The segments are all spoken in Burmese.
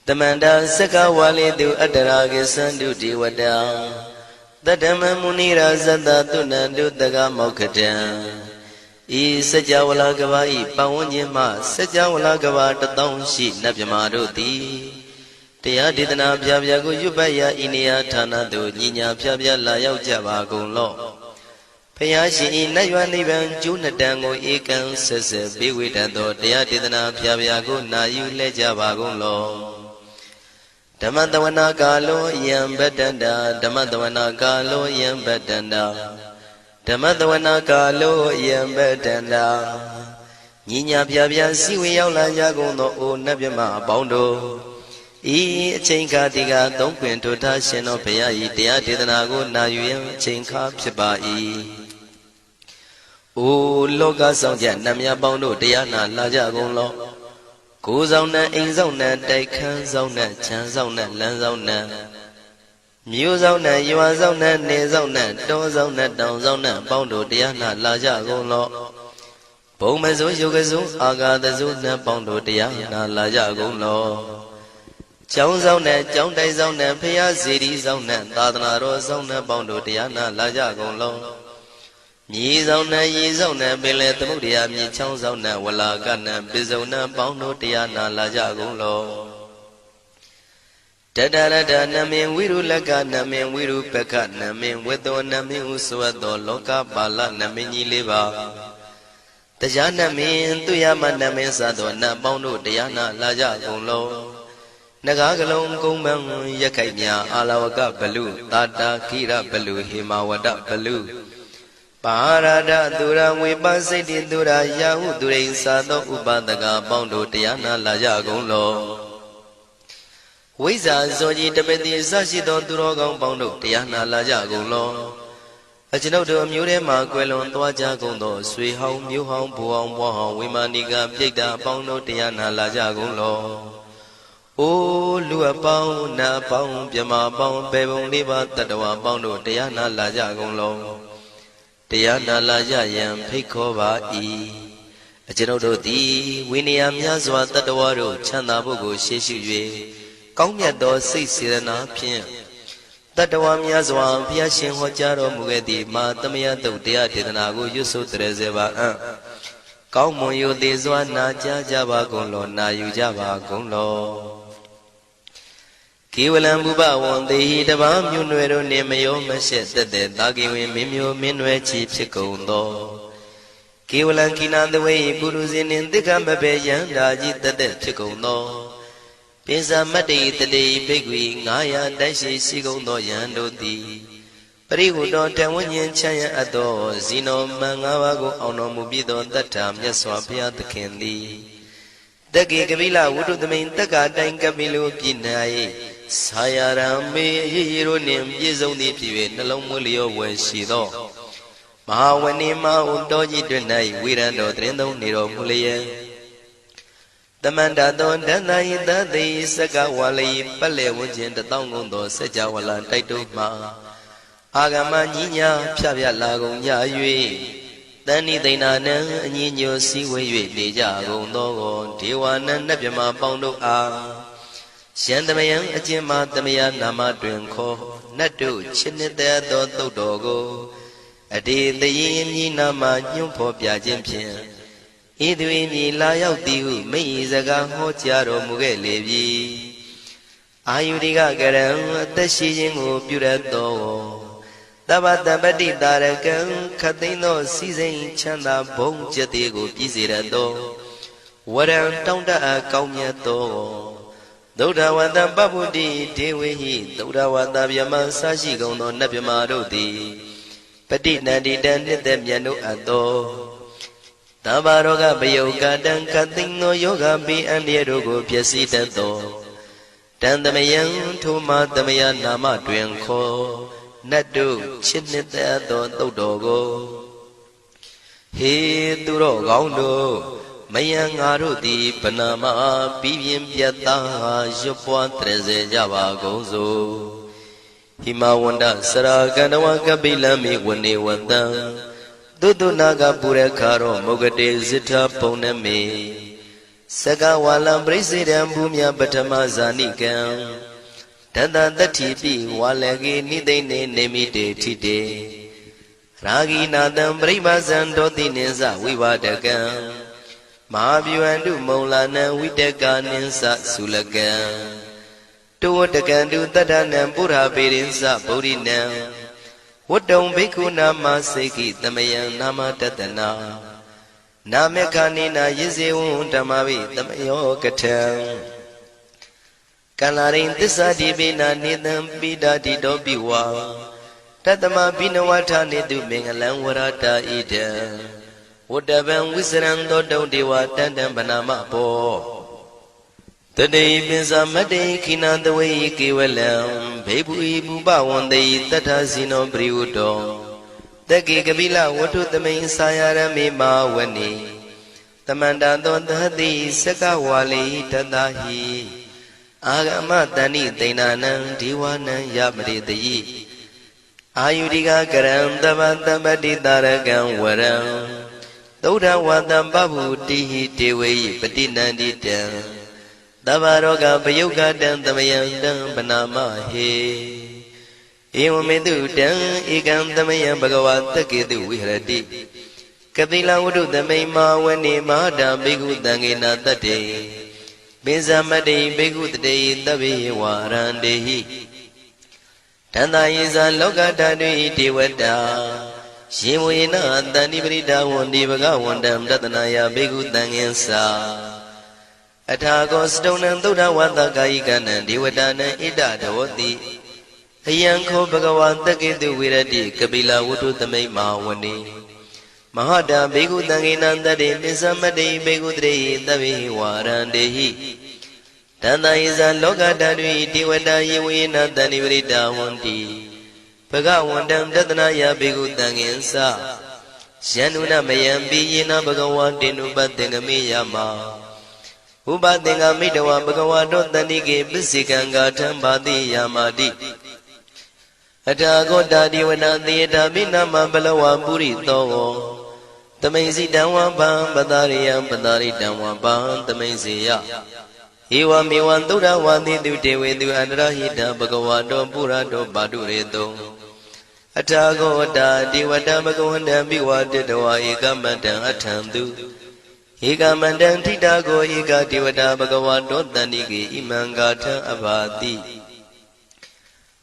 Tamanda Saka Wali do Adaragi Sandu Diwada Tadama Munira Zada Tunandu Daga Mokatan E Sajawala Gavai Pawanyama Sajawala Gava Tatong Shi Nabyamaroti Tia Didana Pyago Yubaya Inia Tana do Nina Pyabya Layao Java Golo Payashi Nayuaniban Junadango Ekan Sese Biwitando Tia Didana Pyago Nayu Lejava Golo Damadavana Galo Yam Bedanda Damadavana Galo Yam Bedanda Damadavana Galo Yam Bedanda Nina Pyabya Siwi Yaula Yagono O Nabyama Bondo E Chinka Diga Don't Quinto Tashino Payai Tia Didanago Nayu Chinka Pibai O Loga Sonja Namya Bondo Diana Lajagon Goes on that in zone that they can zone that chance on that lands on that Muse on that you are on that nails on that doors on that downs on that bondo diana laja go lo Bomazo Yogazo Aga the Zuna bondo diana laja go lo Jones on that John days on that Pia cities on that Dadanaros on that bondo diana laja go lo Yizona Yizona Billet Mudia Michonzona Walagana Bizona Bondo Diana Lajagulo Tadada Namin Wiru Lagana Min Wiru Pekana Min Wedona Min Uswado Loka Bala Namini Liva Tajana Min Tuyamana Mesadona Bondo Diana Lajagulo Nagagalong Kumbang Yakanya Alawaka Balu Tata Kira Balu Himawada Balu Parada Dura Wibasiti Dura Yahu Durin Sado Ubadaga Bondo Tiana Lajagulo Wiza Zoji Tabeti Sashido Durogon Bondo Tiana Lajagulo Ajinodo Murema Quelon Tuajagundo Sui Home Mu Home Buon Wahon Wimaniga Pigda Bondo Tiana Lajagulo O Lua Pau Na Pau Piama Pau Bebon Liva Tadawa Bondo Tiana Lajagulo Tiana Laja Yam Pikova E. A Genodo D. Winiam Yazwa Tadawaro Chanabugo Sheshu Kongya do 6 Sirana Pien Tadawam Yazwa Piashin Hojaro Mugedi Matamia do Dia Tidanago Yusu Trezeva Kaumoyo de Zwana Java Gonlo Na Yujava Gonlo Kiwalam Buba one day the Bam Yunuero Nemayo Mashet the Dagi Mimio Minwe Chief Chicondo Kiwalan Kinan the way Buruzin in the Gambabayan Raji the Chicondo Pisa Mati the day Bigwi Naya Dashi Sigondo Yando di Perigo don't tell when you Chaya Ado Zino Mangawago Ono Mubido that time Yaswapia the Candy The Gigavilla would do the main Taka Danka Milu Pinai Sayarame Hironim Yizoni Pive Nalomulio when she do Mahawanima Undoji Dunai Wirando Trendo Niro Mulia The Mandadon Danai the day Saka Wali Pale Wujin the Tongundo Sajawala Taituma Agama Nina Pavia Lago Yayui Dani Dinana Nino Siwe Dejago Nogo Tiwana Nabima Bondo A Shandamayan Ajima Damaya Nama Drinko Nadu Chinita do Dogo Adi the Yin Nama Yumpo Piajimpian Idwini Layao Diu Meizaga Hotiaro Mugelevi Ayudiga Garam Tashijingu Purato Tabata Badi Darakan Katino Season Chanda Bong Jatigo Pizirado Waran Tonda Kaumiato Dodawanda Babudi Dewi Dodawanda Yama Sashi Gono Nabimaro di Padina di Dan Demiano Ado Tabaroga Bayoga Dan Katino Yoga Bi and Yerogo Piasitato Dandamayan Tuma Damaya Nama Dwenko Nadu Chinita Dodogo He Duro Gaundo Mayang di Panama Bivim Piata Jopua Treze Java Gozo Himawanda Saraganawa Kabila Mi Wani Wanda Dudu Naga Purekaro Mogade Zita Poneme Saka walam presidam bumya patama zanikam Tata tatipi walagi nidene nemite tite Ragi nadam pribazan doti ninsa vivadakam Mahabhyuandu maulana vidaka ninsa sulakam Tuwatakandu tadanam pura pirinsa bodhinam Wadam bhikkhu nama seki tamayam nama tatana Namekanina yizewun tamavi tamayo katam Kalarin tisadi bina nidam bidadi dobiwa Tatama binawata nidu mengalam warata ida Wadavam wisran dodau dewa tandam banama po Today binsa made kinandawai kevalam Bebu ibu bawandai tatasino briudo Dagi kabila watu tamay sayarami mawani Tamanda dondhati sakawali tadahi Agama tani tainanang diwanang yamritayi Ayudika karam tabati taragang waram Tauda watam babu tihi tewayi patinanditang Tabaroga payugadang tamayang dang panamahe Ewamedu dang ikam tamayang bhagavata ketu vihrati Kapila wudu tamay mawani mahada bhikkhu tangena tate Binsamade bhikkhu tate tabi warandehi Tanda yisa loka tadui devata Shivuyena tani prita wandi bhagavandam tatanaya bhikkhu tangensa Athago stonam tuda vata kayikanam devatanam ida dhavati Ayanko bhagavata ketu virati kapila wudu tamay mawani Mahada bhikkhu tangena tate binsamade bhikkhu tate tabi warandehi Tanda yisa loka tadui devata yivuyena tani prita wandi Bhagavandam tatanaya bhikkhu tangensa Syanuna mayambi yena bhagavantinu patengami yama Upatenga midawa bhagavato tanike pisikanga thambati yamati Athago dadivana theta binama balawa purito Tamaisi damwa pam padariyam padaritamwa pam tamaisiya Ewa mewan tuda wandi devedu andrahita bhagavato purato padureto Athago dadivata bhagavandam biwaditawa ekamatang athantu Eka mandang titago eka devata bhagavato tanike imangatha abhati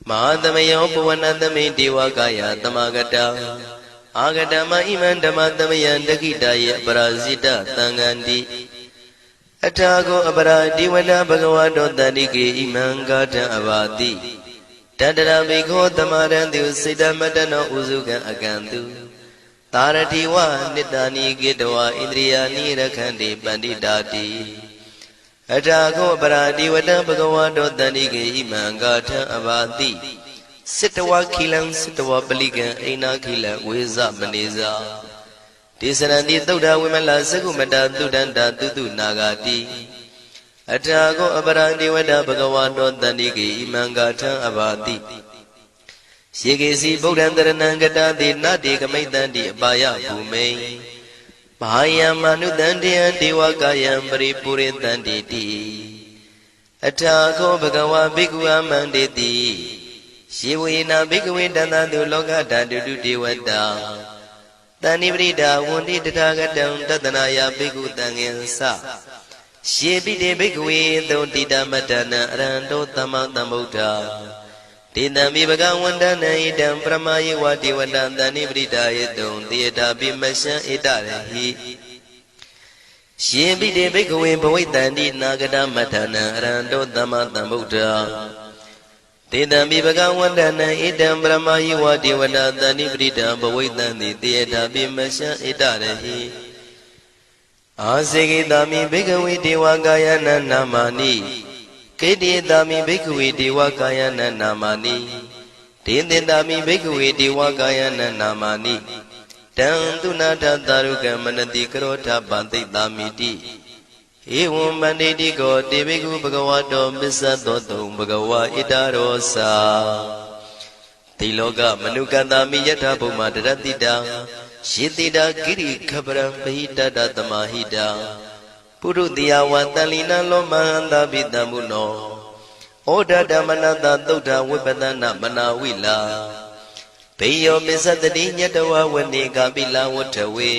Mahadamayo puvanatame devakaya tamagata Agatama iman dhamatamayan dakitaya parasita tangandi Athago apara devata bhagavato tanike imangatha abhati Tadara bhikho tamarantu siddhamatano usukan akantu Taratiwa nitani gitawa indriyani rakhandi panditati Athago paradivata bhagavato tanike imangatha abhati Sittawa khilam sittawa palikan aina khila veza maneza Tisaranti tauda vimala sakumata tudanta tutu nagati Athago paradivata bhagavato tanike imangatha abhati Shekesi Bodhantaranangata Nati Kamaitanti Abaya Bhume Mahayam Manutantiyan Devakayam Paripuritanti Athago Bhagava Bhikkhu Amanditi Shivuyena Bhikkhu Dantatu Lokatatu Devata Tani Prita Wundi Tathagatam Tatanaya Bhikkhu Tangensa Shepite Bhikkhu Dotita Matana Aranto Tamatambuddha Tidami bhagavandana idam pramayi vati vadantani pritayedum tiyata bimasya itarehi Shembide bhikkhave bhavaitanti nagata matana aranto tamatambuddha Tidami bhagavandana idam pramayi vati vadantani prita bhavaitanti tiyata bimasya itarehi Asekitami bhikkhave devakayana namani Kedidami bhikkhave devakayana namani Tindindami bhikkhave devakayana namani Tantunata taruka manati karota bantitamiti Evam banditi ko devikhu bhagavato missadoto bhagava itarosa Tiloka manukatami yatha bhuma daratita Shitita giri khaparam pahita tamahita ပုရုတိယဝတန်လီနံလောမဟန္တာပိတံမုနောဩဒဓမ္မနတသုဒ္ဓဝိပဒနာမနာဝိလာဘေယောမစ္စတတိညတဝဝနေကပိလဝထဝေ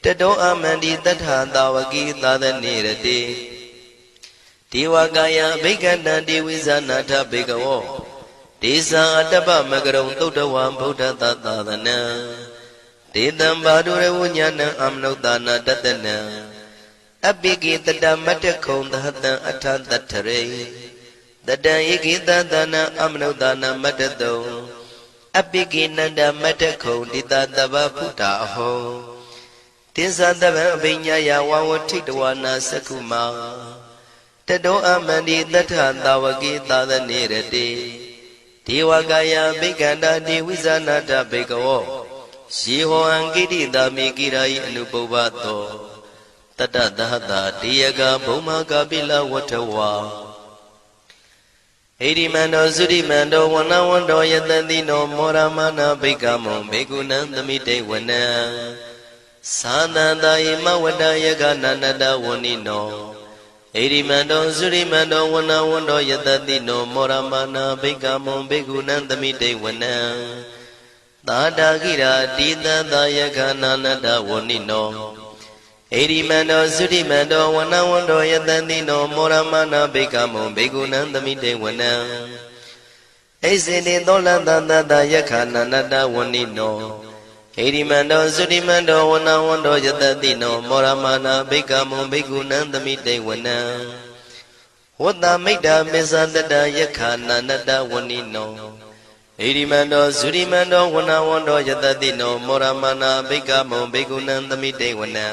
တတောအမန္တိတထာတာဝကိသာသနေရတိဒေဝကာယဘိက္ခန္တံဒေဝိဇာနာထဘေကဝောဒေဇာအတ္တပမကရုံသုဒ္ဓဝံဗုဒ္ဓသာသနံဒေတံဘာဒုရဝဉာဏံအမနုဿာနာတတနံအပိကိတတမတ္တခုံသဟတံအထတထရေတတံဧကိတသနံအမနုဿာနာမတ္တတုံအပိကိနန္ဒမတ္တခုံတိတတဗ္ဗဖုတာအဟောတိသတဗံအဘိညာယဝဝထိတဝနာသက္ခုမာတတောအမန္တိတထသာဝကိသာသနေရတိဒေဝကာယဘိက္ခန္တာဒေဝိဇာနာတဘေကဝောယေဟောအံကိတိတာမိကိရာယိအနုပုဗ္ဗတောတတသဟတာတေယကဘုံမကပိလဝထဝါဣရိမန္တောသုရိမန္တောဝနဝန္တောယတတိနောမောရမနာဘိက္ခမောဘေကုဏံသမိတေဝနံသာသန္တာယမဝတ္တယကနန္တဝဏိနောဣရိမန္တောသုရိမန္တောဝနဝန္တောယတတိနောမောရမနာဘိက္ခမောဘေကုဏံသမိတေဝနံသာတာကိရာတိတသယကနန္တဝဏိနောဣရိမန္တောသုရိမန္တောဝနဝန္တောယတတိနောမောရမနာဘိက္ခမောဘေကုဏံသမိတေဝနံဣစေတိသောလတသတယခနန္တဝဏိနောဣရိမန္တောသုရိမန္တောဝနဝန္တောယတတိနောမောရမနာဘိက္ခမောဘေကုဏံသမိတေဝနံဝတ္တမိတ်တာမေဇတတယခနန္တဝဏိနောဣရိမန္တောသုရိမန္တောဝနဝန္တောယတတိနောမောရမနာဘိက္ခမောဘေကုဏံသမိတေဝနံ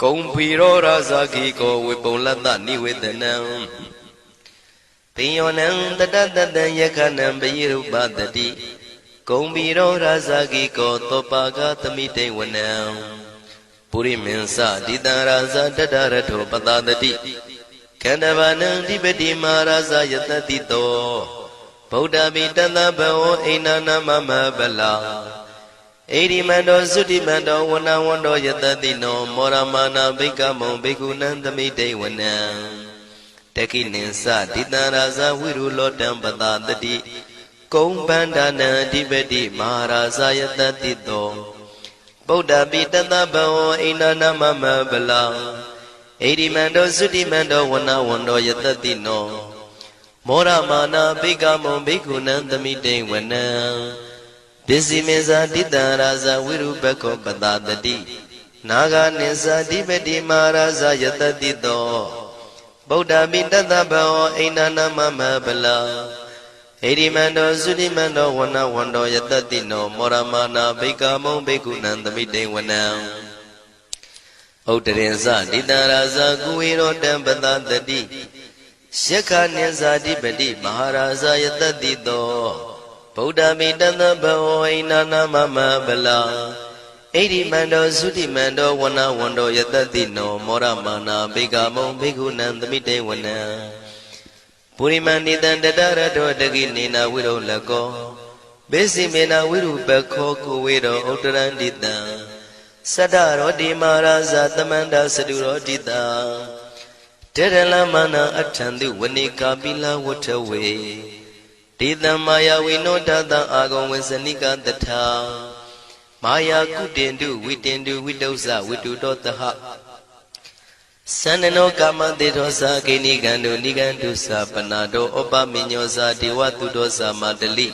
ကုံဖီရောရာဇာခိကောဝေပုံလတ္တနိဝေဒနံပိယောနံတတတတံယခနံပယိရုပတတိကုံဖီရောရာဇာခိကောသောပါကသမိတေဝနံပုရိမင်းစတိတံရာဇာတတရထောပတတတိခန္ဓဗာနံဓိပတိမာရာဇာယတတိတောဗုဒ္ဓပိတသဗ္ဗဝဣန္ဒနာမမဗလာဣရိမန္တောသုတိမန္တောဝနဝန္တောယတတိနောမောရမနာဘိက္ခမောဘေကုဏံသမိတေဝနံတခိနိသတိတံရာဇဝိရုလောတံပတတတိကုံဗန္ဒနံအဓိပတိမဟာရာဇယတတိတောဗုဒ္ဓပိတသဗ္ဗဝဣန္ဒနာမမဗလာဣရိမန္တောသုတိမန္တောဝနဝန္တောယတတိနောမောရမနာဘိက္ခမောဘေကုဏံသမိတေဝနံပစ္စည်းမေဇာတိတံရာဇဝိရုပခောပတတတိနာဂနိသဓိပတိမဟာရာဇယတတိတောဗုဒ္ဓပိတသဗ္ဗဝဣန္ဒနာမမဗလာဣရိမန္တောသုတိမန္တောဝနဝန္တောယတတိနောမောရမနာဘိက္ခမောဘေကုဏံသမိတေဝနံဥတ္တရင်စတိတံရာဇကုဝေရောတံပတတတိယက္ခနိသဓိပတိမဟာရာဇယတတိတောဗုဒ္ဓမိတသဗ္ဗဝဣန္ဒနာမမဗလာဣရိမန္တောသုတိမန္တောဝနဝန္တောယတတိနောမောရမနာဘိက္ခမောဘေကုဏံသမိတေဝနံပုရိမန္တိတံတတရတောတကိနေနဝိရုလကောဘေစီမေနဝိရုပခောကိုဝေရောဥတ္တရန္တိတံသတ္တရောတိမာရာဇသမန္တသတုရောတိတံတေရလမနာအထံတုဝနိကာပိလဝထဝေတေတံမာယဝိနောတတံအာဂုံဝေစနိကတထာမာယာကုတင်တုဝိတင်တုဝိတုဇဝိတုတောတဟသန္နနောကာမတေသောသာကိနိကံတုနိကံတုသာပနာတောဩပမိညောသာဒေဝတုတောသာမတလိ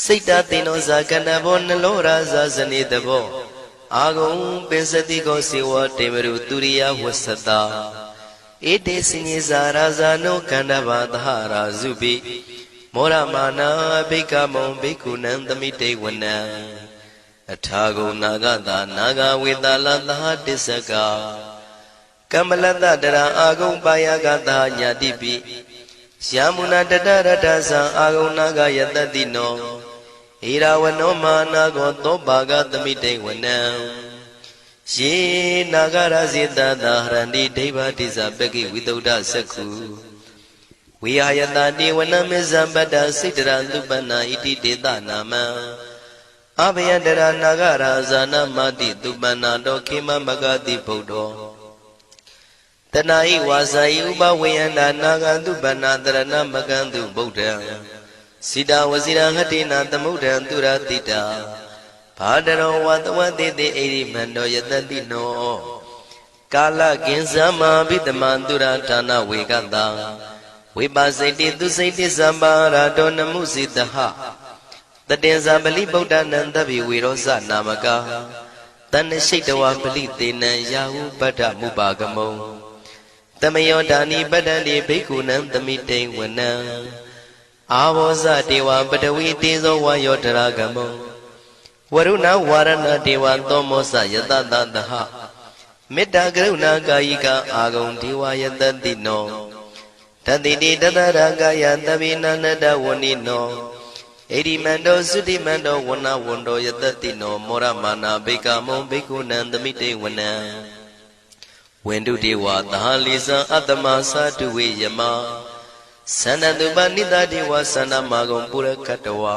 စိတ်တသေနောသာကန္နဘောနလောရာဇာဇနေတဘောအာဂုံပင်စတိကောစေဝတေမရုသူရိယဝဆတာဧတေစိညေဇာရာဇာနောကန္နဘာသဟရာဇုပိမောရမနာဘိက္ခမောဘေကုဏံသမိတေဝနံအထာဂုနာဂတာနာဂဝေတာလသဟတစ္စကကမ္မလတတရာအာဂုံပါယကတာညာတိပိယမုနာတတရတသံအာဂုနာဂယတတိနောဣရာဝနောမာနာကောသောဘာဂသမိတေဝနံယေနာဂရဇိတတာဟရန္တိဒိဗ္ဗတိဇပကိဝိတုဒ္ဓသက္ခုဝိဟာယတတိဝနမေဇံပတ္တစိတ္တရသုပနာဣတိတေတနာမံအဘယတရနာဂရာဇာနမတိသုပနာတောခေမမဂတိဗုဒ္ဓော တဏှာဤဝါစာဤဥပဝေယန္တာနာဂံတုပဏ္ဏတရဏမကံတုဗုဒ္ဓံစိတဝစီရဟတိနာသမုဒ္ဒံသူရတိတာဘာဒရောဝတဝတိတိဣရိမန္တောယတတိနောကာလကင်္စမဘိတမံသူရဌာနဝေကတံဝိပါစိတိသူစိတိသံပါရာတောနမှုစိတဟတတင်္ဇာပလိဗုဒ္ဓနံတပိဝေရောစနာမကာတဏ္ဏရှိတဝပလိသေနံယာဟုပတ္ထမုပါကမုံတမယောဒါနိပတ္တန္တိဘိက္ခုနံသမိတိဝနံအာဘောဇတေဝပတဝီတေဇောဝါယောတရာကမုံဝရုဏဝါရဏတေဝသောမောစယတတသဟမေတ္တာကရုဏာကာယိကအာဂုံဒေဝယတတိနောတတိတိတတရာကာယသဗ္ဗေနန္တဝဏိနောဣရိမန္တောသုတိမန္တောဝဏဝန္တောယတတိနောမောရမာနာဘိက္ခမုံဘိက္ခုနံသမိတေဝနံဝန္တုတေဝသဟလိဇံအတ္တမသာတုဝေယမသန္တတုပနိတတေဝသန္တမာဂုံပုရခတဝါ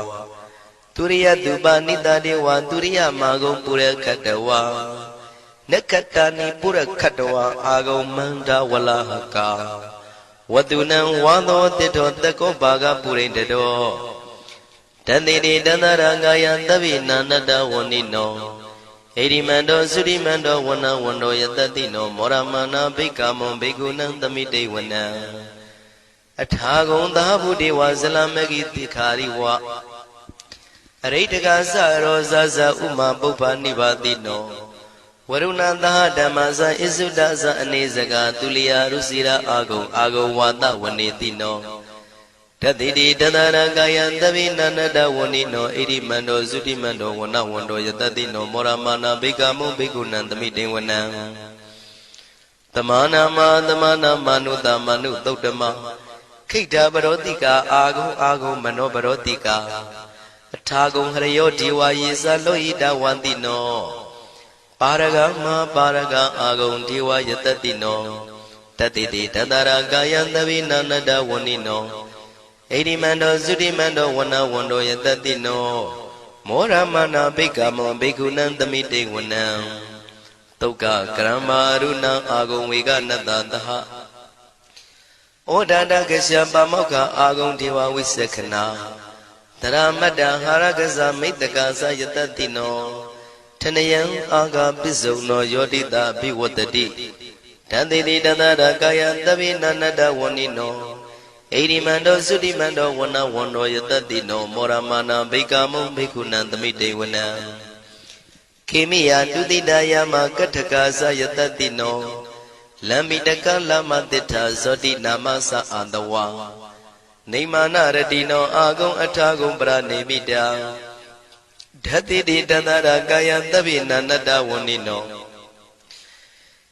ទុរិយទុបនិតាទេវទុរិយមាဂုံပုရခတဝါနက္ခတာနိပုရခတဝါအာဂုံမန္တဝလဟကာဝတုနံဝါသောတိတောတကောဘာဂပုရိတတောတတိတိတန္တရကာယသဗ္ဗေနန္တဝဏိနောဣရိမန္တောသုရိမန္တောဝဏဝန္တောယတတိနောမောရမနာဘိက္ခမုံဘိက္ခုနံသမိတေဝနံအထာဂုံသာဗုဒေဝဇလမဂိတိခာရိဝအရိတကသရောဇဇဥမာပုပ္ပနိဗ္ဗာတိနောဝရုဏသဟဓမ္မဇဣစုဒဇအနေစကာသူလျာရုစီရာအာဂုံဝါဒဝနေတိနောတတိတိတတရကာယံသဗ္ဗေနန္တဝဏိနောဣရိမန္တောသုတိမန္တောဝဏဝန္တောယတတိနောမောရမာနာဘိက္ခမုံဘိက္ခုနံသမိတေဝနံသမာနာမနုတမနုသုတ်တမခိတ္တပရောတိကာအာဂုံမနောပရောတိကာအထာဂုံဟရယောဒေဝယေသလောဟိတဝန္တိနောပါရဂမပါရဂအာဂုံဒေဝယတတိနောတတိတိတတရာကာယံသဗ္ဗေနန္တဝဏိနောဣရိမန္တောသုတိမန္တောဝဏဝန္တောယတတိနောမောရမနာဘိက္ခမုံဘိက္ခုနံသမိတေဝနံသုက္ကကရမရုဏအာဂုံဝေကနတသဟဩဒါတကရှပမောက္ခအာဂုံဒေဝဝိသက္ခနာတရမတ္တဟာရကဇမိတ္တကာသယတတိနောထနယံအာဂပစ္စုံနောယောတိတာဘိဝတ္တိတံတိတိတတရကာယသဗ္ဗေနန္တဝဏိနောဣရိမန္တောသုတိမန္တောဝဏဝန္တောယတတိနောမောရမာနာဘိက္ခမုံဘိက္ခုနံသမိတေဝနံခေမိယတုတိတယမကထကာသယတတိနောလမ္မိတကလမတိထာဇောတိနာမသအာတဝါနေမာနရတိနောအာဂုံအထာဂုံပရနေမိတာဓတိတိတတရကာယသဗ္ဗေနန္တဝဏိနော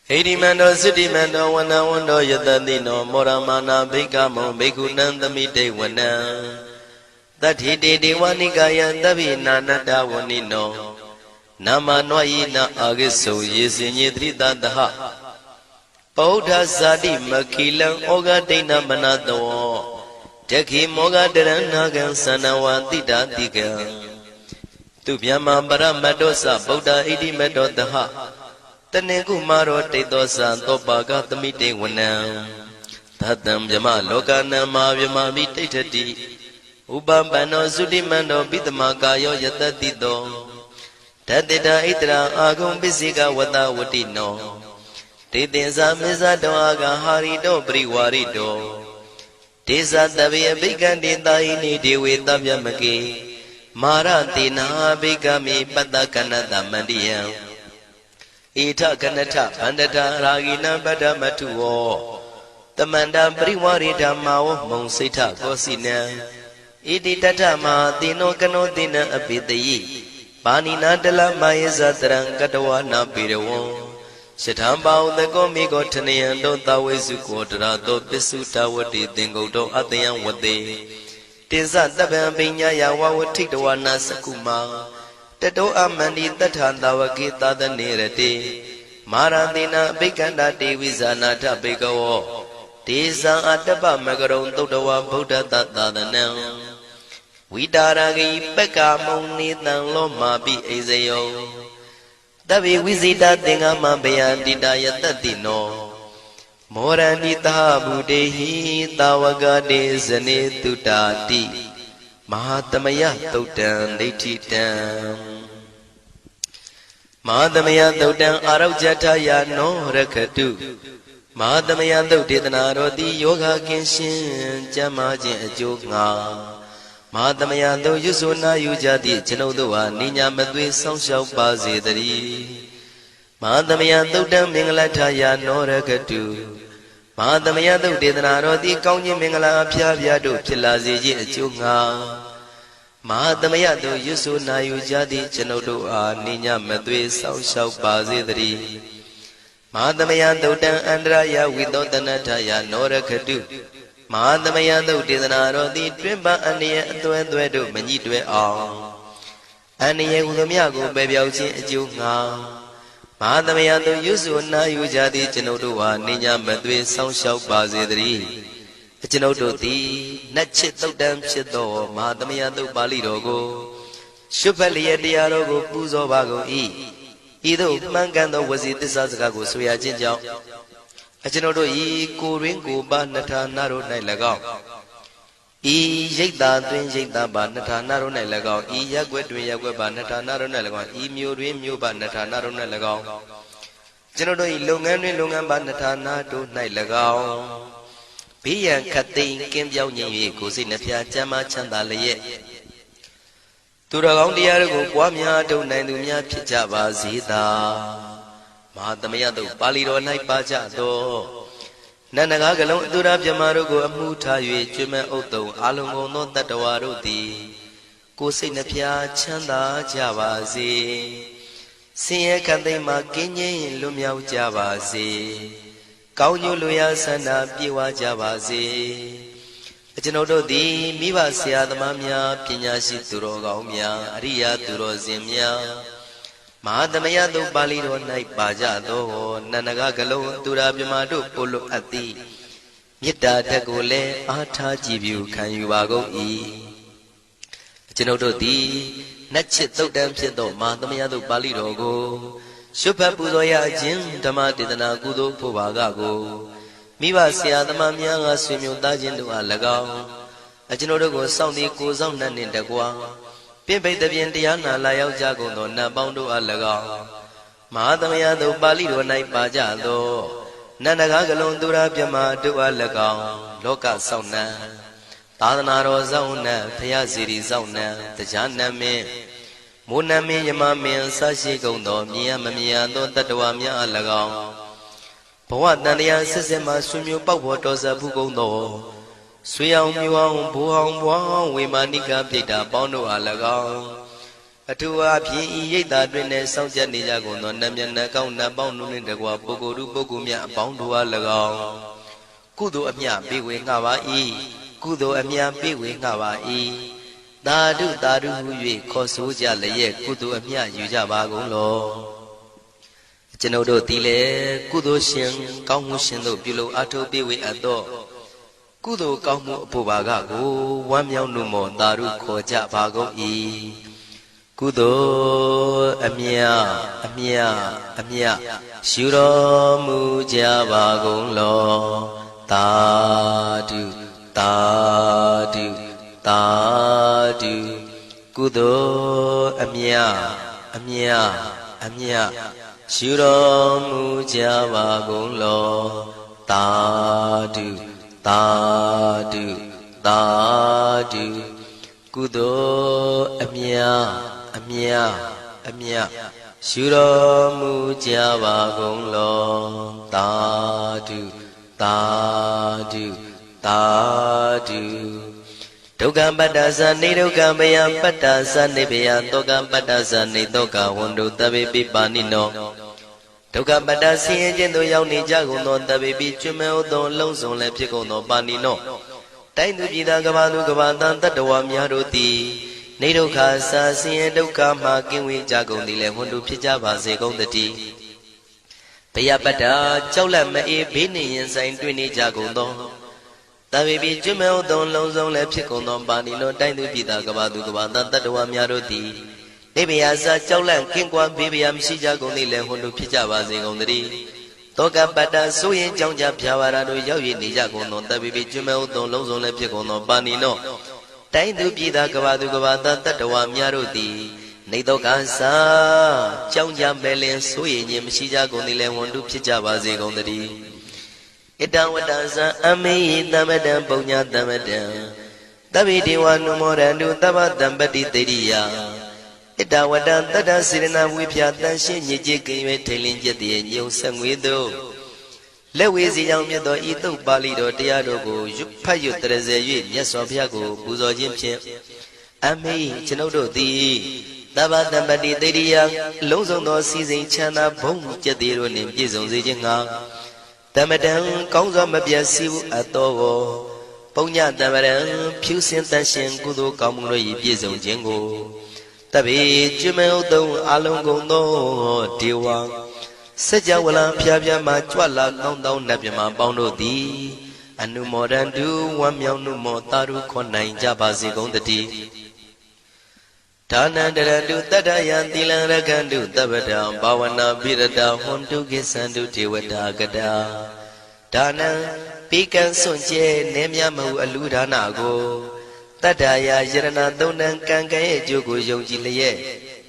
ဣရိမန္တောသုတိမန္တောဝဏဝန္တောယတတိနောမောရမာနာဘိက္ခမုံဘိက္ခုနံသမိတေဝနံတတိတေဒေဝနိကာယသဗ္ဗေနန္တဝဏိနောနာမနွာယိနအာဂိစုံယေစင်ညေတိတတဟပောဓဇာတိမခိလံဩဃဒိဏမနတောတခိမောဃတရဏဂံသန္နဝတိတာတိကံသူဗျမပရမတ္တောသဗုဒ္ဓဣတိမတ္တောတဟတနေကုမာရောတိတောသသောပါကသမိတေဝနံသတံဗျမလောကနံမာဗျမမိတိဋ္ဌတိဥပပန္နောသုတိမန္တောပိတမကာယောယတတိတောဓတ္တိတာဣတရာအာဂုံပစ္စေကဝတဝတိနောတေတင်္ဇာမေဇတောအာဂဟာရိတောပရိဝါရိတောဒေဇတဗေအဘိက္ခန္တေတာဟိနိဒေဝေတဗျမကေမာရတေနာဘိက္ခမေပတ္တကနတမန္တိယံဣထကနထဗန္တတာရာဂိနံပတ္တမထုဝောတမန္တပရိဝါရိဓမ္မာဝမုံစိဋ္ဌကောစီနံဣတိတထမဟာတိနောကနောတိနံအပိတယိပါဏိနာတလမယေဇတရံကတဝနာပိရဝံရှထံပါဥတကောမိကောထနယံတောသဝေစုကောတရာတောပစ္စုတဝတိသင်္ကုတ်တောအတယံဝတေတေဇတပံပိညာယဝဝထိတဝနာစကုမာတတောအမန္တိတထံတဝကေသဒနေရတေမာရတိနာအဘိက္ခန္တာတေဝိဇာနာထဘေကဝောဒေဇံအတ္တပမကရုံသုတ္တဝဗုဒ္ဓတသာသနံဝိတာရဂိပက္ခမုံနေတံလောမာပိအိဇယောတဗေဝိဇိတသင်္ဃမဘယန္တိတာယတတိနော မောရဏိတာဗုတေဟိတာဝကတေဇနေတုတာတိမဟာသမယသုတ်တံဒိဋ္ဌိတံမဟာသမယသုတ်တံအာရောဇထယာနောရခတုမဟာသမယသုတ်ဒေသနာတော်သည်ယောဂကင်းရှင်းကျမ်းမာခြင်းအကျိုးငှာမဟာသမယသုတ်ရွတ်ဆိုနာယူကြသည့်ကျွန်ုပ်တို့ဟာနိညာမသွေစောင့်ရှောက်ပါစေတည်းမဟာသမယသုတ်တံမင်္ဂလထယာနောရခတုမဟာသမယသုတ်ဒေသနာတော်သည်ကောင်းခြင်းမင်္ဂလာအဖျားဖျားတို့ဖြစ်လာစေခြင်းအကျိုးငှာမဟာသမယသုတ်ရွတ်ဆိုနာယူကြသည့်ကျွန်ုပ်တို့အားနိညာမသွေစောင့်ရှောက်ပါစေတည်းမဟာသမယသုတ်တံအန္တရာယဝိသောတနထယာနောရခတုမဟာသမယသုတ်ဒေသနာတော်သည်တွင်ပန်းအန္တရာယ်အသွဲသွဲတို့မညှိတွဲအောင်အန္တရာယ်ဟူသည်များကိုပယ်ပြောက်ခြင်းအကျိုးငှာမဟာသမယသုတ်ရွတ်ဆိုနာယူကြသည့်ကျွန်ုပ်တို့ဟာနိညာမသွေစောင့်ရှောက်ပါစေတည်းကျွန်ုပ်တို့သည်နတ်ချစ်သုတ်တံဖြစ်သောမဟာသမယသုတ်ပါဠိတော်ကိုရှုဖတ်လျက်တရားတော်ကိုပူဇော်ပါကုန်၏ဤသို့မှန်ကန်သောဝစီသစ္စာစကားကိုဆိုရခြင်းကြောင့်ကျွန်ုပ်တို့ဤကိုရင်းကိုပါနှထာနာတို့၌၎င်းဤရိတ်တာတွင်ရိတ်တာပါနှထာနာတို့၌၎င်းဤရက်ွက်တွင်ရက်ွက်ပါနှထာနာတို့၌၎င်းဤမြို့တွင်မြို့ပါနှထာနာတို့၌၎င်းကျွန်ုပ်တို့ဤလုပ်ငန်းတွင်လုပ်ငန်းပါနှထာနာတို့၌၎င်းဘေးရန်ခတ်သိမ်းကင်းပြောင်းခြင်း၍ကိုယ်စိတ်နှဖျားချမ်းသာချမ်းသာလျက်သူတော်ကောင်းတရားတို့ကိုပွားများထုတ်နိုင်သူများဖြစ်ကြပါစေသာမဟာသမယသုတ်ပါဠိတော်၌ပါကြသောနန္ဒကားကလုံးအတုရပြမတို့ကိုအမှုထား၍ကျွမ်းမဲ့ဥတုံအာလုံကုန်သောတတ္တဝါတို့သည်ကိုယ်စိတ်နှဖျားချမ်းသာကြပါစေဆင်းရဲခတ်သိမ်းမှကင်းငြိမ်းလွတ်မြောက်ကြပါစေကောင်းကျိုးလိုရာဆန္ဒပြေဝကြပါစေကျွန်ုပ်တို့သည်မိဘဆရာသမားများပညာရှိသူတော်ကောင်းများအရိယာသူတော်စင်များမဟာသမယသုတ်ပါဠိတော်၌ပါကြသောနန္ဒကားကလုံးသူရာပြမတို့ပို့လို့အပ်သည်မေတ္တာဓာတ်ကိုလည်းအားထားကြည်ပြုခံယူပါကုန်၏ကျွန်ုပ်တို့သည်နတ်ချစ်သုတ်တံဖြစ်သောမဟာသမယသုတ်ပါဠိတော်ကိုရှုဖတ်ပူဇော်ရခြင်းဓမ္မဒေသနာကုသိုလ်ဖို့ပါကကိုမိဘဆရာသမားများကဆွေမျိုးသားချင်းတို့အား၎င်းကျွန်ုပ်တို့ကိုစောင့်တည်ကိုစောင့်နှံ့နှင့်တကွာပြင့်ပိတ်သဖြင့်တရားနာလာရောက်ကြကုန်သောနတ်ပေါင်းတို့အား၎င်းမဟာသမယသုတ်ပါဠိတော်၌ပါကြသောနန္ဒကားကလုံးသူရပြမတို့အား၎င်းလောကစောင့်နှံသာသနာတော်စောင့်နှံဖရာစီရီစောင့်နှံတရားနတ်မင်းမိုးနတ်မင်းယမမင်းဆရှိကုန်သောမြင်ရမမြင်ရသောတတ္တဝါများအား၎င်းဘဝတန်တရားဆက်ဆက်မှဆွေမျိုးပေါက်ဖို့တော်စပ်ဖူးကုန်သောဆွေအောင်မျိုးအောင်ဘိုးအောင်ဘွားအောင်ဝေမာနိကပြိတ္တာပေါင်းတို့အား၎င်းအထူးအားဖြင့်ဤရိတ်တာတွင်လည်းစောင့်ကြနေကြကုန်သောနတ်မြတ်နတ်ကောင်းနတ်ပေါင်းတို့နှင့်တကွာပုဂ္ဂိုလ်တို့ပုဂ္ဂိုလ်များအပေါင်းတို့အား၎င်းကုသိုလ်အမြပေးဝေငှပါ၏ကုသိုလ်အမြပေးဝေငှပါ၏သာဓုသာဓုဟု၍ခေါ်ဆိုကြလျက်ကုသိုလ်အမြယူကြပါကုန်လောကျွန်ုပ်တို့သည်လည်းကုသိုလ်ရှင်ကောင်းမှုရှင်တို့ပြုလို့အထောက်ပေးဝေအပ်သောကုသိုလ်ကောင်းမှုအဖို့ပါကကိုဝမ်းမြောက်နှုမောသာဓုခေါ်ကြပါကုန်၏ကုသိုလ်အမြအမြအမြယူတော်မူကြပါကုန်လောသာဓုသာဓုသာဓုကုသိုလ်အမြအမြအမြယူတော်မူကြပါကုန်လောသာဓုသာဓုသာဓုကုသိုလ်အမြအမြအမြယူတော်မူကြပါကုန်လောသာဓုသာဓုသာဓုဒုက္ခပတ္တသနေဒုက္ခဘယပတ္တသနေဘယတောကပတ္တသနေတောကဝန္တုတဗေပိပါဏိနောဒုက္ခပတ္တဆင်းရဲခြင်းသို့ရောက်နေကြကုန်သောတဗေပိကျွမ်းမဲ့သောအလုံးစုံလည်းဖြစ်ကုန်သောပါဏိနောတိုင်းသူပြည်သားကဘာသူကဘာတန်တတ္တဝါများတို့သည်နေဒုက္ခစာဆင်းရဲဒုက္ခမှကင်းဝေးကြကုန်သည်လည်းဝန္တုဖြစ်ကြပါစေကုန်သတည်းဘယပတ္တကြောက်လန့်မအေးဘေးနှင့်ရင်ဆိုင်တွေ့နေကြကုန်သောတဗေပိကျွမ်းမဲ့သောလုံးစုံလည်းဖြစ်ကုန်သောပါဏိနောတိုင်းသူပြည်သားကဘာသူကဘာတန်တတ္တဝါများတို့သည်နေဘယစာကြောက်လန့်ကင်းကွာဘေးဘယမရှိကြကုန်သည်လည်းဝန္တုဖြစ်ကြပါစေကုန်သတည်း တောကပတ္တဆိုရင်ကြောင့်ကြဖြာပါရာတို့ရောက်ရနေကြကုန်သောတပ်ပိပိကျွမဲဥသောလုံးစုံလည်းဖြစ်ကုန်သောပါဏိနောတိုင်းသူပြည်သားကဘာသူကဘာသားတတ္တဝါများတို့သည်နေတော့ကစားကြောင့်ကြမဲ့လင်ဆိုရင်ခြင်းမရှိကြကုန်သည်လည်းဝန်တုဖြစ်ကြပါစေကုန်သတည်းဣတံဝတ္တဇံအမေဟိသမတံပုံညာသမတံသဗ္ဗေဒေဝနုမောရန္တုသဗ္ဗတံပတိတေရိယဣတဝတ္တတတ္တစေရနာဝိဖြာတန်ရှင်းညစ်ကြေးကင်၍ထိန်လင်းကျက်တည်းညုံဆက်ငွေတို့လက်ဝေစီကြောင့်မြတ်သောဤသုတ်ပါဠိတော်တရားတော်ကိုဖတ်ရွတ်တရစေ၍မြတ်စွာဘုရားကိုပူဇော်ခြင်းဖြင့်အမေကျွန်ုပ်တို့သည်သဗ္ဗတံပတိတေရိယလုံးစုံသောစီစဉ်ချမ်းသာဘုံကျက်တည်းတို့နှင့်ပြည့်စုံစေခြင်းငှာတမတံကောင်းစွာမပြတ်စည်းအပ်သောပုံညတမရံဖြူစင်တန်ရှင်ကုသိုလ်ကောင်းမှုတို့၏ပြည့်စုံခြင်းကိုတပိကျွမဲဥသုံးအလုံးကုန်သောဒေဝစัจ java လံဖျားဖျားမှကြွလာကောင်းသောနတ်မြမပေါင်းတို့သည်အနုမောဒန္တုဝမ်းမြောက်နုမောတာရုခွန်နိုင်ကြပါစေကုန်တည်းဒါနန္တရတုတတ္တယံသီလံရကန္တုသဗ္ဗတံဘာဝနာပိရတဟွန်တုကိသန္တုဒေဝတာကတာဒါနံပိကံစွန့်ကျဲနေမြမဟုအလူဒါနကိုတတ္တယာယရဏသုံးတန်ကံကံရဲ့အကျိုးကိုယုံကြည်လျက်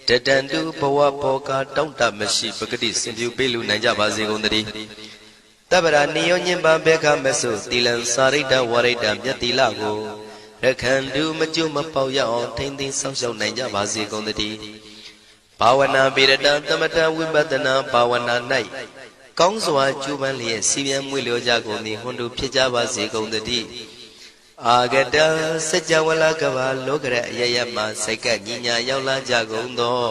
တတန္တုဘဝဘောကတောင့်တမရှိပဂတိစင်ပြူပေးလူနိုင်ကြပါစေကုန်သတည်းတပ္ပရာနိယောညင်ပံဘေခမဆုသီလံစာရိတ္တဝရိတ္တမြတ်တိလကိုရခန္တုမကျွမပေါရအောင်ထိမ့်သိမ်းဆောက်ရှောက်နိုင်ကြပါစေကုန်သတည်းဘာဝနာပိရတသမထဝိပဿနာဘာဝနာ၌ကောင်းစွာကျူးပန်းလျက်စီပြန်မွေလျောကြကုန်သည်ဟွန်တို့ဖြစ်ကြပါစေကုန်သတည်းအာဂတစัจ java လကဘာလောကရအယယမစိတ်ကညီညာရောက်လာကြကုန်သော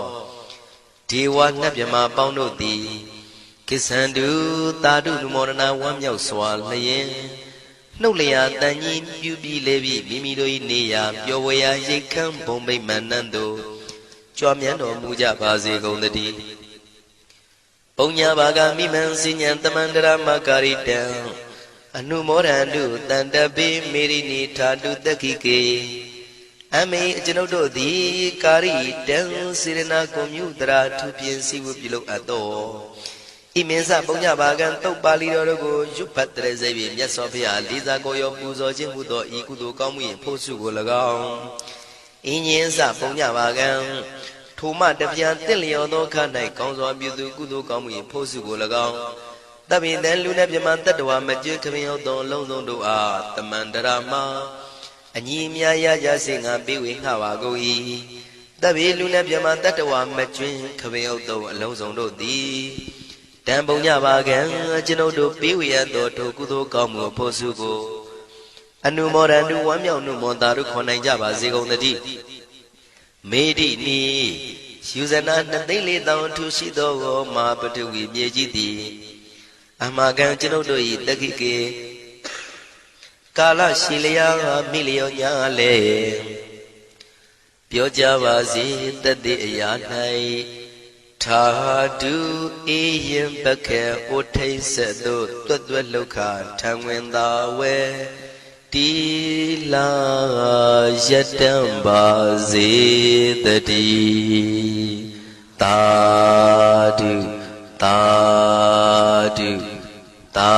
ဒေဝနတ်မြမပေါင်းတို့သည်ကိသန္တုသာဓုနုမောဒနာဝမ်းမြောက်စွာလျင်နှုတ်လျာတန်ကြီးပြူပြီးလေပြီးမိမိတို့၏နေရာပျော်ဝေရာရိတ်ခမ်းဘုံမိတ်မန္တန်တို့ကြွမြန်းတော်မူကြပါစေကုန်သတည်းပုံညာဘာဂမိမံစိညာတမန္တရမကာရိတံအနုမောဒန္တုတန္တပိမေရိနိထာတုတက္ခိကေအမေကျွန်ုပ်တို့သည်ကာရိတံစေရနာကွန်မြူတရာထူပြင်းစည်းဝပြုလုပ်အပ်သောဣမင်းစပုံညာဘာကံတုတ်ပါဠိတော်တို့ကိုရွတ်ဖတ်တရစေပြီးမြတ်စွာဘုရားလေးစားကိုရောပူဇော်ခြင်းမှုသောဤကုသိုလ်ကောင်းမှု၏ဖို့စုကို၎င်းအင်းရင်စပုံညာဘာကံထိုမှတပြားတင့်လျော်သောခါ၌ကောင်းစွာပြုသူကုသိုလ်ကောင်းမှု၏ဖို့စုကို၎င်းတပိတံလူနဲ့ပြမတတ္တဝါမကျွခမင်းရောက်သောလုံးစုံတို့အားတမန္တရာမအညီအမြရကြစေငါပေးဝေငှပါကုန်၏တပိလူနဲ့ပြမတတ္တဝါမကျွခမင်းရောက်သောအလုံးစုံတို့သည်တံပုံညပါကံကျွန်ုပ်တို့ပေးဝေရသောထိုကုသိုလ်ကောင်းမှုဖို့စုကိုအနုမောဒန္တုဝမ်းမြောက်နုမောတာတို့ခွန်နိုင်ကြပါစေကုန်သတည်းမေတိနီယူဇနာ2,400,000ထူရှိသောမာပတဝီမြေကြီးသည်အမကံကျွန်ုပ်တို့၏တက္ခိကေကာလရှိလျာမိလျောညာလေပြောကြပါစေတသက်အရာ၌ထာတုအေယံပခေဩထိတ်ဆက်သို့တွတ်တွတ်လောက်ခထံဝင်သာဝဲတီလာယတံပါစေတည်းသာဓုသာဓုသာ